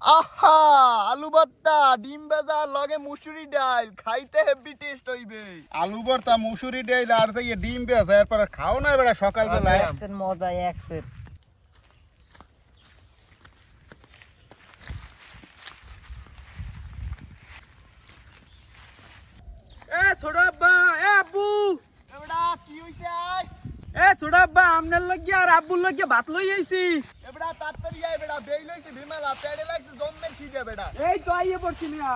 আহা, আলু ভর্তা, ডিম ভাজা, লগে মুসুরি ডাল, খাইতে হেভি টেস্ট হইবে। আলু ভর্তা, মুসুরি ডাল আর যে ডিম ভেজা এরপরে খাও না বেটা সকালবেলা। একসের মজা একসের। এ ছোট আব্বা, এ আব্বু, এবড়া কি হইছে আই? এ ছোট আব্বা, আমনের লাগিয়া আর আব্বুর লাগিয়া ভাত লই আইছি। এবড়া তাড়াতাড়ি আয় বেড়া, বেই লইছে বিমালা, পেড়ে লাগছে জন্মের খিদে বেড়া। এই তো আইয়ে পড়ছি না।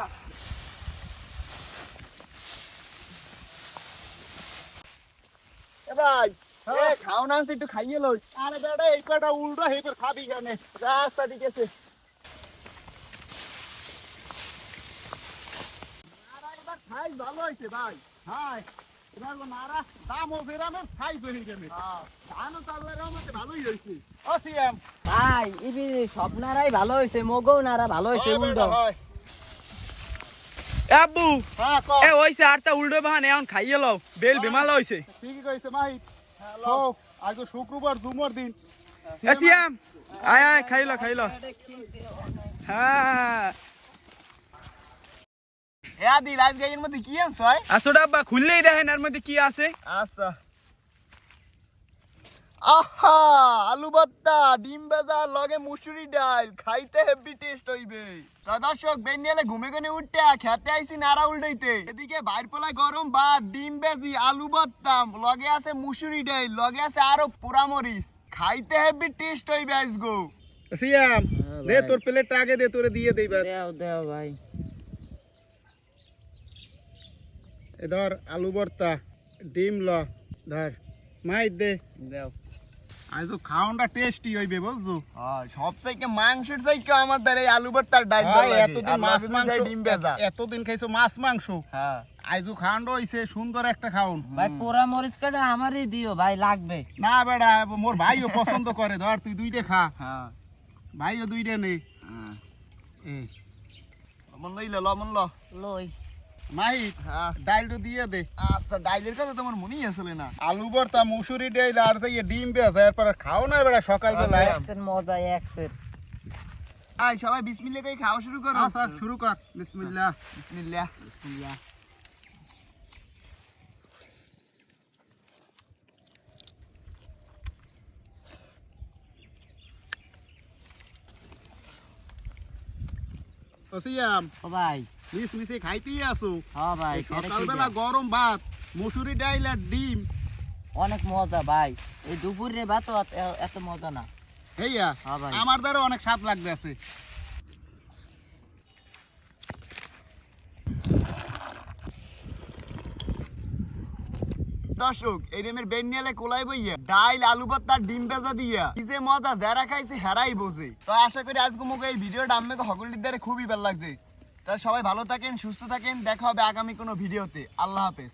এ ভাই, এ খাও না একটু খাইয়ে লই। আরে বেটা এই কটা উল্টো হেপর খাবি কেন? রাস্তা ঠিক আছে। নারা এবার খাই ভালো হইছে ভাই। হাই এবার নারা দামও ফেরানোর খাই হয়ে গেলে। ধানও চালের মধ্যে ভালোই হইছে। ও সিএম ভাই ইবি সব নারাই ভালো হইছে, মগও নারা ভালো হইছে উল্টো। এ আব্বু, হ্যাঁ ক এ হইছে আরটা উল্টো বাহানে এখন খাইয়ে লও, বেল বেমালা হইছে। ঠিকই কইছে মাই। হ্যালো আজ শুক্রবার জুমার দিন। এ সিয়াম, আয় আয় খাইলো খাইলো। হ্যাঁ এ আদি রাজগাইয়ের মধ্যে কি আনছ হয়? আর ছোট আব্বা খুললেই দেখেন এর মধ্যে কি আছে। আচ্ছা। আহা, আলু ভর্তা, ডিম ভাজা, লগে মুসুরি ডাল, খাইতে হেভি টেস্ট হইবে। তো দর্শক বেনিয়ালে ঘুমে ঘুমে উঠতে খেতে আইছি নাড়া উল্টাইতে। এদিকে বাইর পোলায় গরম ভাত, ডিম ভাজি, আলু ভর্তা, লগে আছে মুসুরি ডাল, লগে আছে আরো পোড়ামরিচ। খাইতে হেভি টেস্ট হইবে আজগো। সিএম দে ভাই। তোর প্লেটটা আগে দে, তোরে দিয়ে দেই। দেও দেও ভাই। এ ধর আলু ভর্তা, ডিম ল ধর মাই দে। দেও। আজ খাওয়ানটা টেস্টি হইবে বুঝছো। হ্যাঁ, সব চাইকে মাংসের চাইকে আমার দ্বারা এই আলু ভর্তার ডাল ভালো ভাই লাগে। এতদিন আর মাছ লগে মাংস, দেয় ডিম ভাজা। এতদিন খাইছো মাছ মাংস, হ্যাঁ। আইজু খাওয়ানটা হইছে সুন্দর একটা খাওন। ভাই পোড়া মরিচ কাটা আমারই দিও ভাই, লাগবে। না বেড়া মোর ভাইও পছন্দ করে, ধর তুই দুইটা খা। হ্যাঁ। ভাইও দুইটা নে। এই লবণ লইলে লবণ ল। লই। মাই হ্যাঁ। ডাইলটা দিয়ে দে। আচ্ছা, ডাইলের কথা তোমার মনেই আসলে না। আলু ভর্তা, মুসুরি ডাইল আর যে ডিম ভেজা এরপর খাও না বেড়া সকালবেলা। একসের মজা একসের। আয় সবাই বিসমিল্লাহ কই খাওয়া শুরু করো। আচ্ছা শুরু কর, বিসমিল্লাহ। বিসমিল্লাহ। বিসমিল্লাহ। ওসিয়াম ও ভাই, মিস মিশে খাইতেই আসো। হ্যাঁ ভাই, এই কেডা সকালবেলা খিদে। গরম ভাত, মুসুরি ডাইল আর ডিম। অনেক মজা ভাই, এই দুপুরে ভাত এত মজা না। হেইয়া হ্যাঁ ভাই। আমার দ্বারা অনেক স্বাদ লাগবে আছে। দর্শক এই রেমের বেনিয়ালে কোলাই বইয়া ডাইল আলু ভর্তা ডিম ভেজা দিয়া কি যে মজা, যারা খাইছে হেরাই বোঝে। তো আশা করি আজকে মুখে এই ভিডিওটা আমাকে সকলের দ্বারা খুবই ভালো লাগছে। তাহলে সবাই ভালো থাকেন, সুস্থ থাকেন, দেখা হবে আগামী কোনো ভিডিওতে। আল্লাহ হাফেজ।